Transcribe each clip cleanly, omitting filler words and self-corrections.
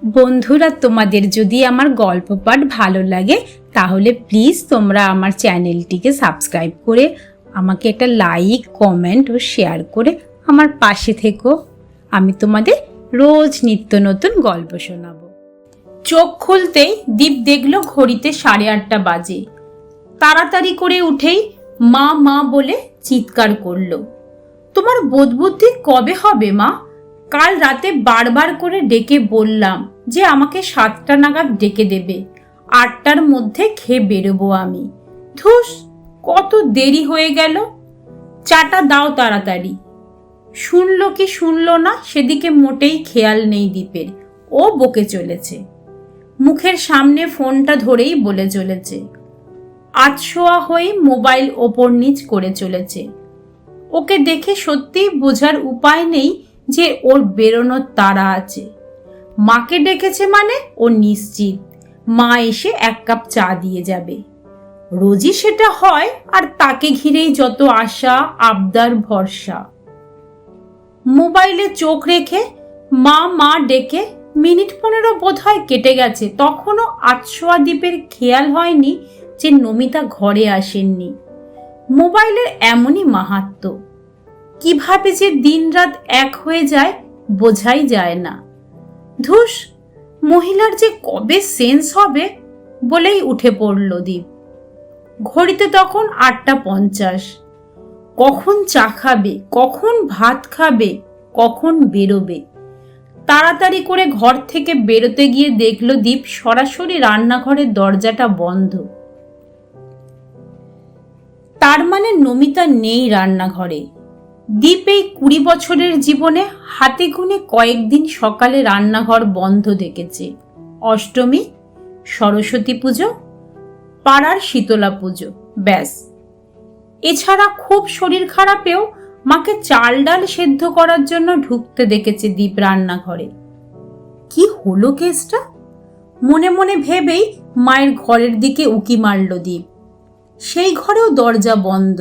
বন্ধুরা, তোমাদের যদি আমার গল্প পাঠ ভালো লাগে তাহলে প্লিজ তোমরা আমার চ্যানেলটিকে সাবস্ক্রাইব করে আমাকে একটা লাইক, কমেন্ট ও শেয়ার করে আমার পাশে থেকো। আমি তোমাদের রোজ নিত্য নতুন গল্প শোনাবো। চোখ খুলতেই দীপ দেখলো ঘড়িতে 8:30 বাজে। তাড়াতাড়ি করে উঠেই মা মা বলে চিৎকার করলো। তোমার বোধবুদ্ধি কবে হবে মা? কাল রাতে বারবার করে ডেকে বললাম যে আমাকে 7টা নাগাদ ডেকে দেবে, 8টার মধ্যে খেয়ে বেরোবো আমি। ধুস, কত দেরি হয়ে গেল। চাটা দাও তাড়াতাড়ি। শুনলো কি শুনলো না সেদিকে মোটেই খেয়াল নেই দীপের। ও বকে চলেছে, মুখের সামনে ফোনটা ধরেই বলে চলেছে। আতশোয়া হয়ে মোবাইল ওপর নিচ করে চলেছে। ওকে দেখে সত্যিই বোঝার উপায় নেই যে ওর বেরোনোর তাড়া আছে। মাকে ডেকেছে মানে ও নিশ্চিত মা এসে 1 কাপ চা দিয়ে যাবে। রোজই সেটা হয়, আর তাকে ঘিরেই যত আশা, আবদার, ভরসা। মোবাইলে চোখ রেখে মা মা ডেকে মিনিট 15 বোধহয় কেটে গেছে, তখনও আতশোয়া দ্বীপের খেয়াল হয়নি যে নমিতা ঘরে আসেননি। মোবাইলের এমনই মাহাত্ম্য, কিভাবে যে দিনরাত এক হয়ে যায় বোঝাই যায় না। ধুস, মহিলার যে কবে সেন্স হবে বলেই উঠে পড়ল দীপ। ঘড়িতে তখন 8:50। কখন চা খাবে, কখন ভাত খাবে, কখন বেরোবে? তাড়াতাড়ি করে ঘর থেকে বেরোতে গিয়ে দেখলো দীপ সরাসরি রান্নাঘরের দরজাটা বন্ধ। তার মানে নমিতা নেই রান্নাঘরে। দীপ এই 20 বছরের জীবনে হাতে গুনে কয়েকদিন সকালে রান্নাঘর বন্ধ দেখেছে। অষ্টমী, সরস্বতী পুজো, পাড়ার শীতলা পুজো, ব্যাস। এছাড়া খুব শরীর খারাপেও মাকে চাল ডাল সেদ্ধ করার জন্য ঢুকতে দেখেছে দীপ রান্নাঘরে। কি হলো কেসটা? মনে মনে ভেবেই মায়ের ঘরের দিকে উকি মারল দীপ। সেই ঘরেও দরজা বন্ধ।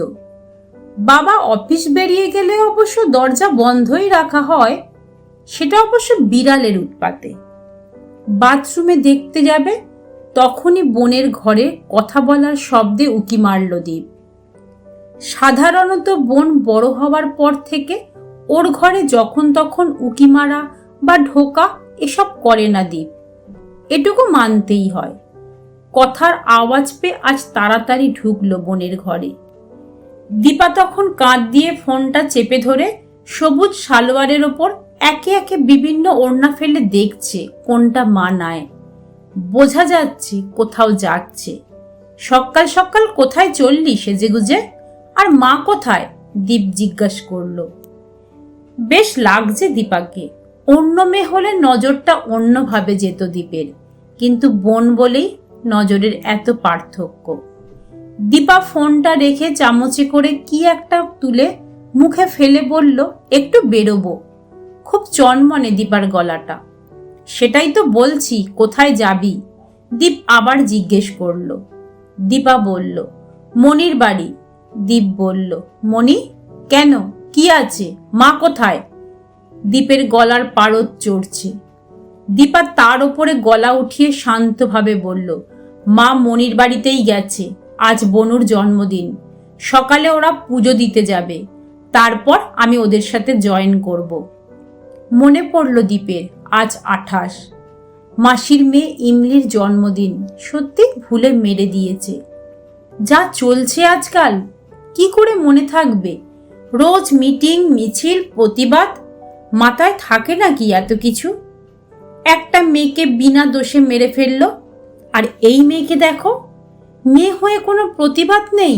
বাবা অফিস বেরিয়ে গেলে অবশ্য দরজা বন্ধই রাখা হয়, সেটা অবশ্য বিড়ালের উৎপাতে। বাথরুমে দেখতে যাবে, তখনই বোনের ঘরে কথা বলার শব্দে উকি মারল দীপ। সাধারণত বোন বড় হওয়ার পর থেকে ওর ঘরে যখন তখন উকি মারা বা ঢোকা এসব করে না দীপ, এটুকু মানতেই হয়। কথার আওয়াজ পেয়ে আজ তাড়াতাড়ি ঢুকলো বোনের ঘরে। দীপা তখন কাঁধ দিয়ে ফোনটা চেপে ধরে সবুজ সালোয়ারের ওপর একে একে বিভিন্ন ওড়না ফেলে দেখছে কোনটা মানায়। বোঝা যাচ্ছে কোথাও যাচ্ছে। সকাল সকাল কোথায় চললি সেজেগুজে? আর মা কোথায়? দীপ জিজ্ঞাসা করলো। বেশ লাগছে দীপাকে। অন্য মেয়ে হলে নজরটা অন্যভাবে যেত দীপের, কিন্তু বোন বলেই নজরের এত পার্থক্য। দীপা ফোনটা রেখে চামচে করে কি একটা তুলে মুখে ফেলে বলল, একটু বেরোবো। খুব চনমনে দীপার গলাটা। সেটাই তো বলছি, কোথায় যাবি? দীপ আবার জিজ্ঞেস করলো। দীপা বলল, মনির বাড়ি। দীপ বলল, মনি? কেন, কি আছে? মা কোথায়? দীপের গলার পারদ চড়ছে। দীপা তার ওপরে গলা উঠিয়ে শান্তভাবে বলল, মা মনির বাড়িতেই গেছে। আজ বনুর জন্মদিন, সকালে ওরা পুজো দিতে যাবে, তারপর আমি ওদের সাথে জয়েন করব। মনে পড়ল দীপের আজ 28, মাসির মেয়ে ইমলির জন্মদিন। সত্যি ভুলে মেরে দিয়েছে। যা চলছে আজকাল, কি করে মনে থাকবে? রোজ মিটিং, মিছিল, প্রতিবাদ, মাথায় থাকে নাকি এত কিছু? একটা মেয়েকে বিনা দোষে মেরে ফেলল, আর এই মেয়েকে দেখো, মেয়ে হয়ে কোনো প্রতিবাদ নেই।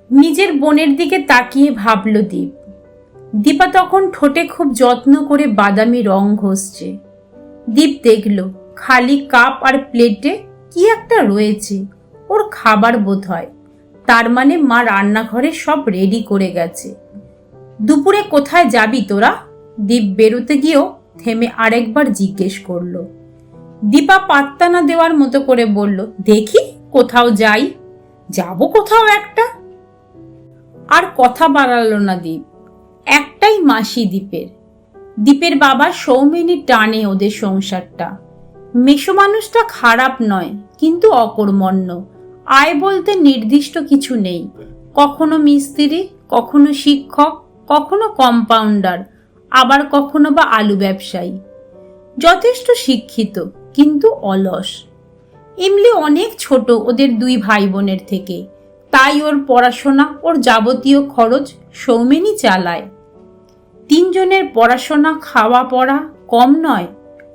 নিজের বোনের দিকে তাকিয়ে ভাবল দীপ। দীপা তখন ঠোঁটে খুব যত্ন করে বাদামি রং ঘষছে। দীপ দেখল খালি কাপ আর প্লেটে কি একটা রয়েছে, ওর খাবার বোধ হয়। তার মানে মা রান্নাঘরে সব রেডি করে গেছে। দুপুরে কোথায় যাবি তোরা? দীপ বেরোতে গিয়েও থেমে আরেকবার জিজ্ঞেস করলো। দীপা পাত্তা না দেওয়ার মতো করে বলল, দেখি কোথাও যাই, যাব কোথাও একটা। আর কথা বাড়ালো না দীপ। একটাই মাসি দীপের, দীপের বাবা সৌমেনী টানে ওদের সংসারটা। মেশো মানুষটা খারাপ নয়, কিন্তু অকর্মণ্য। আয় বলতে নির্দিষ্ট কিছু নেই। কখনো মিস্ত্রি, কখনো শিক্ষক, কখনো কম্পাউন্ডার, আবার কখনো বা আলু ব্যবসায়ী। যথেষ্ট শিক্ষিত, কিন্তু অলস। এমনি অনেক ছোট ওদের দুই ভাই বোনের থেকে, তাই ওর পড়াশোনা, ওর যাবতীয় খরচ সৌমেনী চালায়। তিনজনের পড়াশোনা, খাওয়া পড়া কম নয়,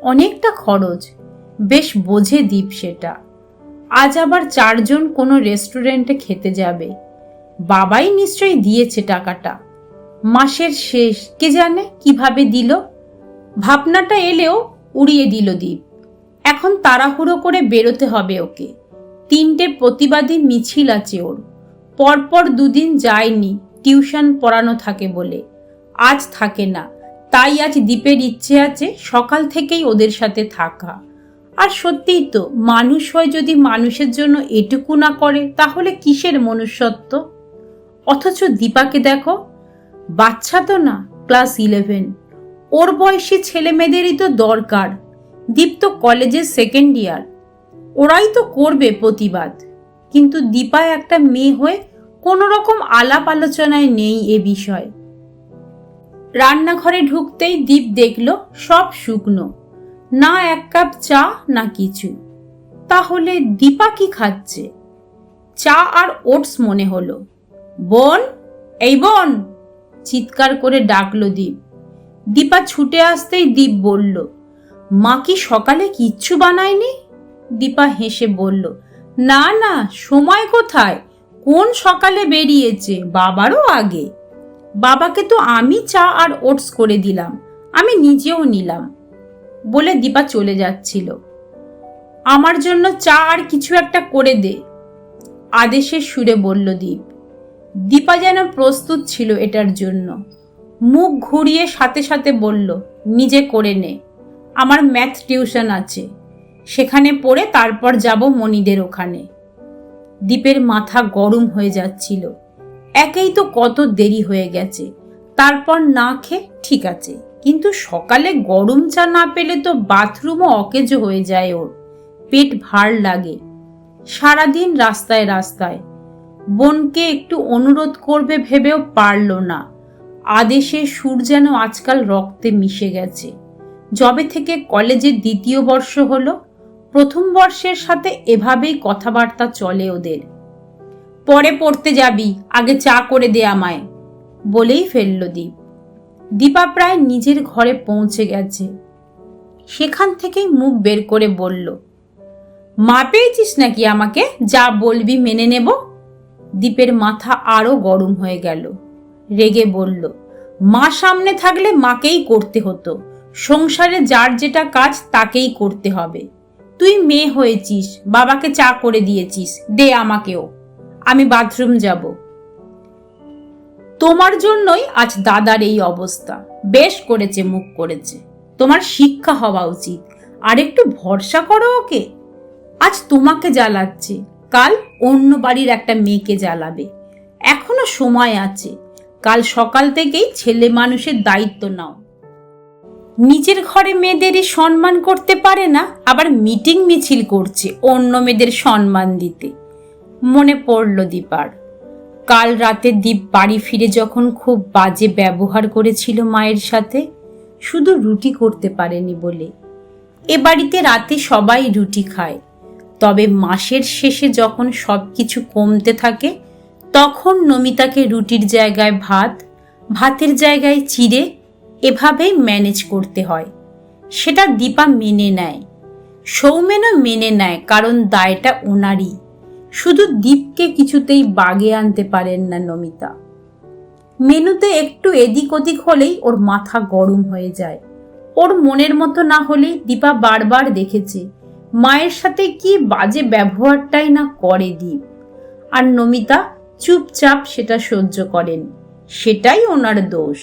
অনেকটা খরচ। বেশ বোঝে দীপ সেটা। আজ আবার 4 জন কোনো রেস্টুরেন্টে খেতে যাবে। বাবাই নিশ্চয়ই দিয়েছে টাকাটা। মাসের শেষ, কে জানে কিভাবে দিল। ভাবনাটা এলেও উড়িয়ে দিল দীপ। এখন তাড়াহুড়ো করে বেরোতে হবে ওকে। 3টে প্রতিবাদী মিছিল আছে ওর। পরপর 2 দিন যায়নি, টিউশন পড়ানো থাকে বলে। আজ থাকে না, তাই আজ দীপের ইচ্ছে আছে সকাল থেকেই ওদের সাথে থাকা। আর সত্যিই তো, মানুষ হয় যদি মানুষের জন্য এটুকু না করে, তাহলে কিসের মনুষ্যত্ব। অথচ দীপাকে দেখো, বাচ্চা তো না, ক্লাস 11। ওর বয়সী ছেলে মেয়েদেরই তো দরকার। দীপ তো কলেজের 2nd ইয়ার, ওরাই তো করবে প্রতিবাদ। কিন্তু দীপা একটা মেয়ে হয়ে কোনো রকম আলাপ আলোচনায় নেই এ বিষয়। রান্নাঘরে ঢুকতেই দীপ দেখল সব শুকনো, না 1 কাপ চা, না কিছু। তাহলে দীপা কি খাচ্ছে? চা আর ওটস মনে হলো। বোন, এই বোন, চিৎকার করে ডাকলো দীপ। দীপা ছুটে আসতেই দীপ বলল, মা কি সকালে কিচ্ছু বানায়নি? দীপা হেসে বলল, না না, সময় কোথায়, কোন সকালে বেরিয়েছে, বাবারও আগে। বাবাকে তো আমি চা আর ওটস করে দিলাম, আমি নিজেও নিলাম, বলে দীপা চলে যাচ্ছিল। আমার জন্য চা আর কিছু একটা করে দে, আদেশের সুরে বলল দীপ। দীপা যেন প্রস্তুত ছিল এটার জন্য। মুখ ঘুরিয়ে সাথে সাথে বলল, নিজে করে নে, আমার ম্যাথ টিউশন আছে, সেখানে পড়ে তারপর যাব মনিদের ওখানে। দীপের মাথা গরম হয়ে যাচ্ছিল। একেই তো কত দেরি হয়ে গেছে, তারপর না খেয়ে ঠিক আছে, কিন্তু সকালে গরম চা না পেলে তো বাথরুমও অকেজো হয়ে যায় ওর। পেট ভার লাগে। সারাদিন রাস্তায় রাস্তায়। বোনকে একটু অনুরোধ করবে ভেবেও পারল না। আদেশের সুর যেন আজকাল রক্তে মিশে গেছে। যবে থেকে কলেজের 2য় বর্ষ হলো, 1ম বর্ষের সাথে এভাবেই কথাবার্তা চলে ওদের। পরে পড়তে যাবি, আগে চা করে দে আমায়, বলেই ফেলল দীপ। দীপা প্রায় নিজের ঘরে পৌঁছে গেছে। সেখান থেকেই মুখ বের করে বলল, মা পেয়েছিস নাকি আমাকে, যা বলবি মেনে নেব। দীপের মাথা আরো গরম হয়ে গেল। রেগে বলল, মা সামনে থাকলে মাকেই করতে হতো, সংসারে যার যেটা কাজ তাকেই করতে হবে। তুই মেয়ে হয়েছিস, বাবাকে চা করে দিয়েছিস, দে আমাকেও, আমি বাথরুম যাব। তোমার জন্যই আজ দাদার এই অবস্থা। বেশ করেছে, মুখ করেছে, তোমার শিক্ষা হওয়া উচিত। আর একটু ভরসা করো ওকে। আজ তোমাকে জ্বালাচ্ছে, কাল অন্য বাড়ির একটা মেয়েকে জ্বালাবে। এখনো সময় আছে, কাল সকাল থেকেই ছেলে মানুষের দায়িত্ব নাও। নিজের ঘরে মেয়েদেরই সম্মান করতে পারে না, আবার মিটিং মিছিল করছে অন্য মেয়েদের সম্মান দিতে। মনে পড়ল দীপার। কাল রাতে দীপ বাড়ি ফিরে যখন খুব বাজে ব্যবহার করেছিল মায়ের সাথে, শুধু রুটি করতে পারেনি বলে। এ বাড়িতে রাতে সবাই রুটি খায়, তবে মাসের শেষে যখন সবকিছু কমতে থাকে, তখন নমিতাকে রুটির জায়গায় ভাত, ভাতের জায়গায় চিড়ে, এভাবেই ম্যানেজ করতে হয়। সেটা দীপা মেনে নেয়, সৌমেনও মেনে নেয়, কারণ দায়টা ওনারই। শুধু দীপকে কিছুতেই বাগে আনতে পারেন না নমিতা। মেনুতে একটু এদিক ওদিক হলেই ওর মাথা গরম হয়ে যায়। ওর মনের মতো না হলেই দীপা বারবার দেখেছে মায়ের সাথে কি বাজে ব্যবহারটাই না করে দীপ। আর নমিতা চুপচাপ সেটা সহ্য করেন, সেটাই ওনার দোষ।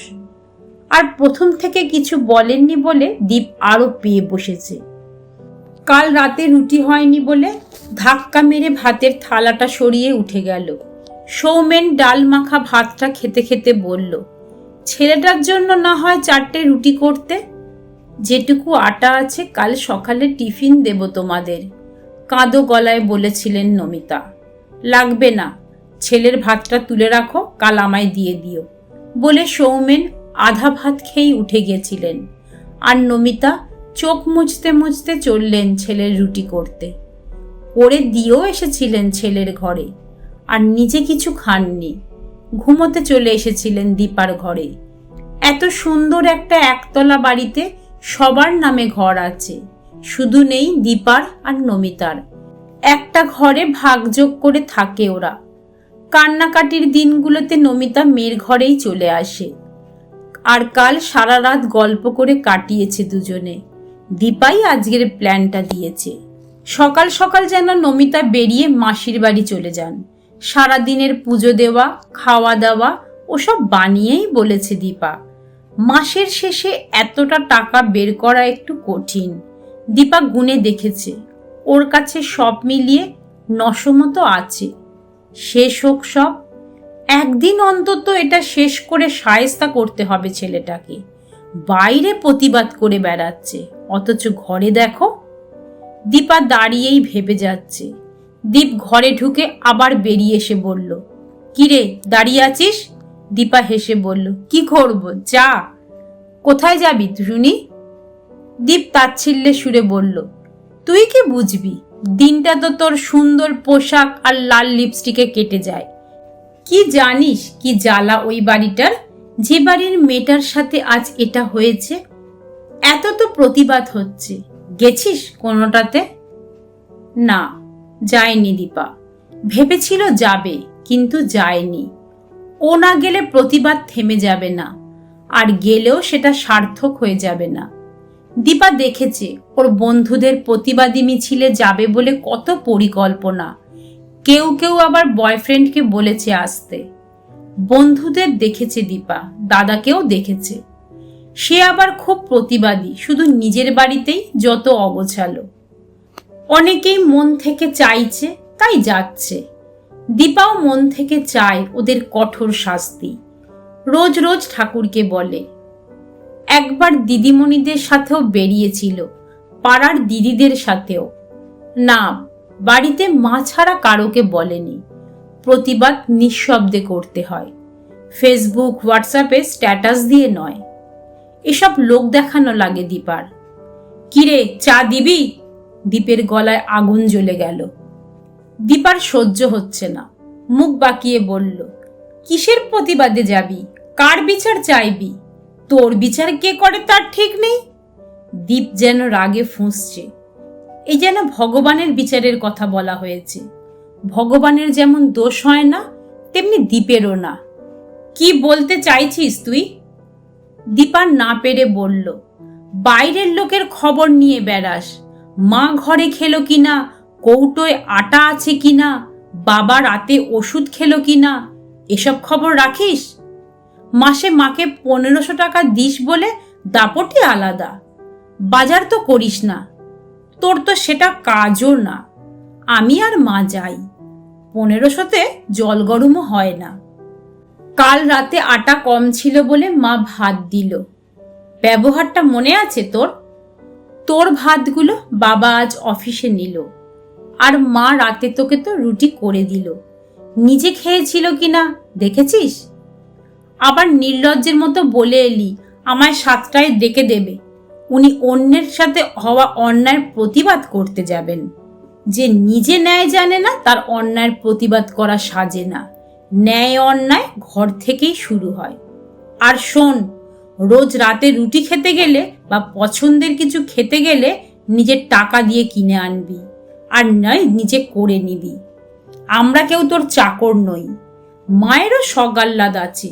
আর প্রথম থেকে কিছু বলেননি বলে দীপ আরো পেয়ে বসেছে। কাল রাতে রুটি হয়নি বলে ধাক্কা মেরে ভাতের থালাটা সরিয়ে উঠে গেল। সৌমেন ডাল মাখা ভাতটা খেতে খেতে বলল, ছেলেটার জন্য না হয় 4টে রুটি করতে। যেটুকু আটা আছে কাল সকালে টিফিন দেব তোমাদের, কাঁদো গলায় বলেছিলেন নমিতা। লাগবে না, ছেলের ভাতটা তুলে রাখো, কাল আমায় দিয়ে দিও বলে সৌমেন আধা ভাত খেয়েই উঠে গেছিলেন। আর নমিতা চোখ মুছতে মুছতে চললেন ছেলের রুটি করতে। করে দিয়েও এসেছিলেন ছেলের ঘরে, আর নিজে কিছু খাননি। ঘুমোতে চলে এসেছিলেন দীপার ঘরে। এত সুন্দর একটা একতলা বাড়িতে সবার নামে ঘর আছে, শুধু নেই দীপার আর নমিতার। একটা ঘরে ভাগযোগ করে থাকে ওরা। কান্নাকাটির দিনগুলোতে নমিতা মেয়ের ঘরেই চলে আসে। আর কাল সারা রাত গল্প করে কাটিয়েছে দুজনে। দীপাই আজকের প্ল্যানটা দিয়েছে। সকাল সকাল যেন নমিতা বেরিয়ে মাসির বাড়ি চলে যান। সারাদিনের পুজো দেওয়া, খাওয়া দাওয়া ওসব বানিয়েই বলেছে দীপা। মাসের শেষে এতটা টাকা বের করা একটু কঠিন। দীপা গুনে দেখেছে, ওর কাছে সব মিলিয়ে 900 মতো আছে। শেষ হোক সব, একদিন অন্তত এটা শেষ করে শায়েস্তা করতে হবে ছেলেটাকে। বাইরে প্রতিবাদ করে বেড়াচ্ছে, অথচ ঘরে দেখো। দীপা দাঁড়িয়েই ভেবে যাচ্ছে। দীপ ঘরে ঢুকে আবার বেরিয়ে এসে বলল, কিরে দাঁড়িয়ে আছিস? দীপা হেসে বলল, কি করব, যা। কোথায় যাবি শুনি? দীপ তাচ্ছিল্যে সুরে বলল, তুই কি বুঝবি, দিনটা তো তোর সুন্দর পোশাক আর লাল লিপস্টিকে কেটে যায়। কি জানিস কি জ্বালা ওই বাড়িটার, যে বাড়ির মেয়েটার সাথে আজ এটা হয়েছে। এত তো প্রতিবাদ হচ্ছে, গেছিস কোনোটাতে? না, যায়নি দীপা। ভেবেছিল যাবে, কিন্তু যায়নি। ও না গেলে প্রতিবাদ থেমে যাবে না, আর গেলেও সেটা সার্থক হয়ে যাবে না। দীপা দেখেছে ওর বন্ধুদের প্রতিবাদী মিছিলে যাবে বলে কত পরিকল্পনা। কেউ কেউ আবার বয়ফ্রেন্ডকে বলেছে আসতে। বন্ধুদের দেখেছে দীপা, দাদাকেও দেখেছে। সে আবার খুব প্রতিবাদী, শুধু নিজের বাড়িতেই যত অগোছালো। অনেকেই মন থেকে চাইছে, তাই যাচ্ছে। দীপাও মন থেকে চায় ওদের কঠোর শাস্তি। রোজ রোজ ঠাকুরকে বলে। একবার দিদিমণিদের সাথেও বেরিয়েছিল, পাড়ার দিদিদের সাথেও। না, বাড়িতে মা ছাড়া কারোকে বলেনি। প্রতিবাদ নিঃশব্দে করতে হয়, ফেসবুক হোয়াটসঅ্যাপে স্ট্যাটাস দিয়ে নয়। এসব লোক দেখানো লাগে দীপার। কিরে চা দিবি? দীপের গলায় আগুন জ্বলে গেল। দীপার সহ্য হচ্ছে না, মুখ বাঁকিয়ে বলল, কিসের প্রতিবাদে যাবি? কার বিচার চাইবি? তোর বিচার কে করে তার ঠিক নেই। দীপ যেন রাগে ফুঁসছে। এই যেন ভগবানের বিচারের কথা বলা হয়েছে। ভগবানের যেমন দোষ হয় না, তেমনি দীপেরও না। কি বলতে চাইছিস তুই? দীপা না পেরে বলল, বাইরের লোকের খবর নিয়ে বেড়াস। মা ঘরে খেলো কিনা, কৌটোয় আটা আছে কিনা, বাবা রাতে ওষুধ খেলো কিনা, এসব খবর রাখিস? মাসে মাকে 1500 টাকা দিস বলে দাপটি আলাদা। বাজার তো করিস না, তোর তো সেটা কাজও না। আমি আর মা যাই, 1500-তে জল গরমও হয় না। কাল রাতে আটা কম ছিল বলে মা ভাত দিল। ব্যবহারটা মনে আছে তোর? তোর ভাতগুলো বাবা আজ অফিসে নিল, আর মা রাতে তোকে তো রুটি করে দিল। নিজে খেয়েছিল কিনা দেখেছিস? আবার নির্লজ্জের মতো বলে এলি আমায় 7টায় ডেকে দেবে। উনি অন্যের সাথে হওয়া অন্যায়ের প্রতিবাদ করতে যাবেন। যে নিজে ন্যায় জানে না, তার অন্যায়ের প্রতিবাদ করা সাজে না। ন্যায় অন্যায় ঘর থেকেই শুরু হয়। আর শোন, রোজ রাতে রুটি খেতে গেলে বা পছন্দের কিছু খেতে গেলে নিজের টাকা দিয়ে কিনে আনবি, আর নয় নিজে করে নিবি। আমরা কেউ তোর চাকর নই। মায়েরও সগাল্লাদ আছে।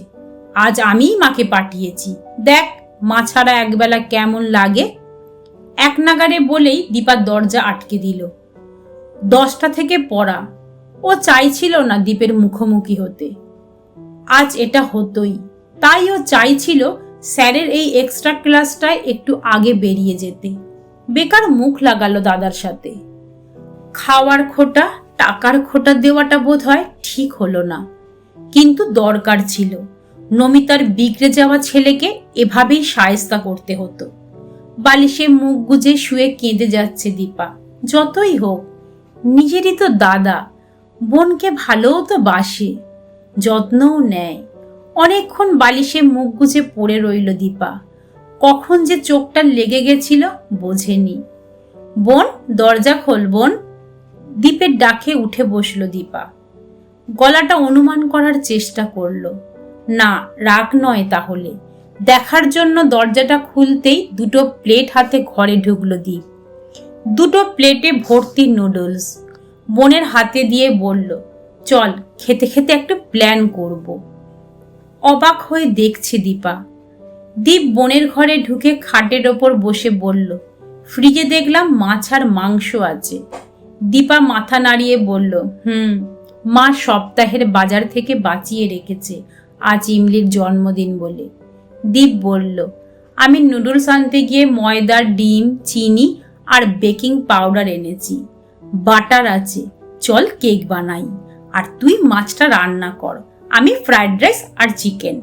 আজ আমিই মাকে পাঠিয়েছি, দেখ মা ছাড়া একবেলা কেমন লাগে। এক নাগারে বলেই দীপার দরজা আটকে দিল। 10টা থেকে পড়া। ও চাইছিল না দীপের মুখোমুখি হতে। আজ এটা হতোই, তাই ও চাইছিল স্যারের এই এক্সট্রা ক্লাসটায় একটু আগে বেরিয়ে যেতে। বেকার মুখ লাগালো দাদার সাথে। খাওয়ার খোটা, টাকার খোটা দেওয়াটা বোধ হয় ঠিক হলো না, কিন্তু দরকার ছিল। নমিতার বিগড়ে যাওয়া ছেলেকে এভাবেই শায়েস্তা করতে হতো। বালিশে মুখ গুজে শুয়ে কেঁদে যাচ্ছে দীপা। যতই হোক নিজেরই তো দাদা, বোনকে ভালোও তো বাসে, যত্নও নেয়। অনেকক্ষণ বালিশে মুখ গুজে পড়ে রইল দীপা। কখন যে চোখটা লেগে গেছিল বোঝেনি। বোন, দরজা খোল বোন। দীপের ডাকে উঠে বসল দীপা। গলাটা অনুমান করার চেষ্টা করল। না, রাগ নয় তাহলে। দেখার জন্য দরজাটা খুলতেই দুটো প্লেট হাতে ঘরে ঢুকলো দীপ। দুটো প্লেটে ভর্তি নুডলস। বোনের হাতে দিয়ে বলল, চল খেতে খেতে একটা প্ল্যান করব। অবাক হয়ে দেখছে দীপা। দীপ বোনের ঘরে ঢুকে খাটের ওপর বসে বলল, ফ্রিজে দেখলাম মাছ আর মাংস আছে। দীপা মাথা নাড়িয়ে বলল, মা সপ্তাহের বাজার থেকে বাঁচিয়ে রেখেছে, আজ ইমলির জন্মদিন বলে। দীপ বলল, আমি নুডলস আনতে গিয়ে ময়দা, ডিম, চিনি আর বেকিং পাউডার এনেছি, বাটার আছে, চল কেক বানাই, আর তুই মাছটা রান্না কর, আমি ফ্রাইড রাইস আর চিকেন।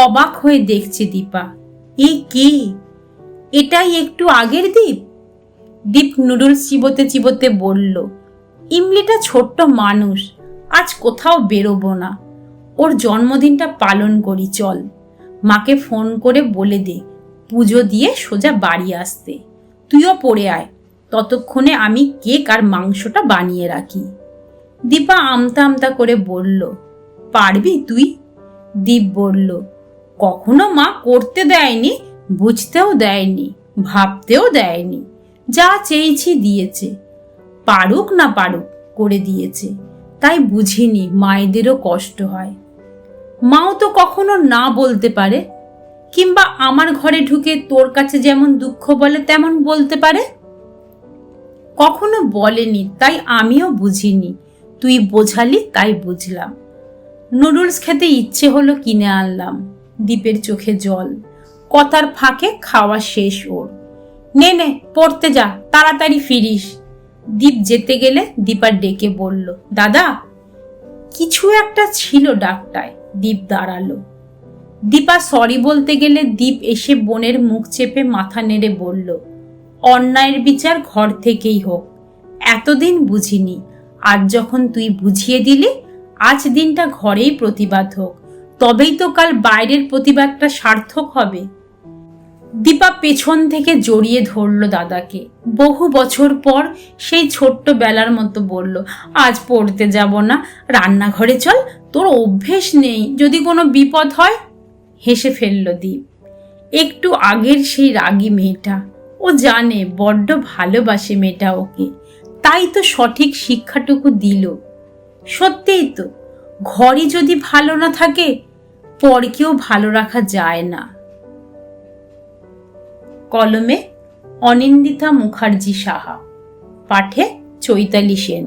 অবাক হয়ে দেখছে দীপা। এ কে? এটাই একটু আগের দীপ। দীপ নুডলস চিবোতে চিবোতে বলল, ইমলিটা ছোট্ট মানুষ, আজ কোথাও বেরোবো না, ওর জন্মদিনটা পালন করি চল। মাকে ফোন করে বলে দে পুজো দিয়ে সোজা বাড়ি আসতে। তুইও পড়ে আয়, ততক্ষণে আমি কেক আর মাংসটা বানিয়ে রাখি। দীপা আমতা আমতা করে বলল, পারবি তুই? দীপ বলল, কখনো মা করতে দেয়নি, বুঝতেও দেয়নি, ভাবতেও দেয়নি, যা চেয়েছি দিয়েছে। পারুক না পারুক করে দিয়েছে, তাই বুঝিনি মায়েদেরও কষ্ট হয়। মাও তো কখনো না বলতে পারে, কিংবা আমার ঘরে ঢুকে তোর কাছে যেমন দুঃখ বলে তেমন বলতে পারে। কখনো বলেনি, তাই আমিও বুঝিনি, তুই বোঝালি তাই বুঝলাম। নুডলস খেতে ইচ্ছে হলো, কিনে আনলাম। দীপের চোখে জল। কথার ফাঁকে খাওয়া শেষ ওর। নে নে পড়তে যা, তাড়াতাড়ি ফিরিস। দীপ যেতে গেলে দীপা ডেকে বলল, দাদা। কিছু একটা ছিল ডাকটায়। দীপ দাঁড়ালো। দীপা সরি বলতে গেলে দীপ এসে বোনের মুখ চেপে মাথা নেড়ে বলল, অন্যায়ের বিচার ঘর থেকেই হোক। এতদিন বুঝিনি, আজ যখন তুই বুঝিয়ে দিলি, আজ দিনটা ঘরেই প্রতিবাদ হোক, তবেই তো কাল বাইরের প্রতিবাদটা সার্থক হবে। দীপা পেছন থেকে জড়িয়ে ধরল দাদাকে। বহু বছর পর সেই ছোট্ট বেলার মতো বলল, আজ পড়তে যাব না, রান্নাঘরে চল, তোর অভ্যেস নেই, যদি কোনো বিপদ হয়। হেসে ফেলল দীপ। একটু আগের সেই রাগী মেয়েটা, ও জানে বড্ড ভালোবাসে মেয়েটা ওকে, তাই তো সঠিক শিক্ষাটুকু দিল। সত্যিই তো, ঘরই যদি ভালো না থাকে, পরকেও ভালো রাখা যায় না। কলমে অনিন্দিতা মুখার্জি সাহা, পাঠে চৈতালি সেন।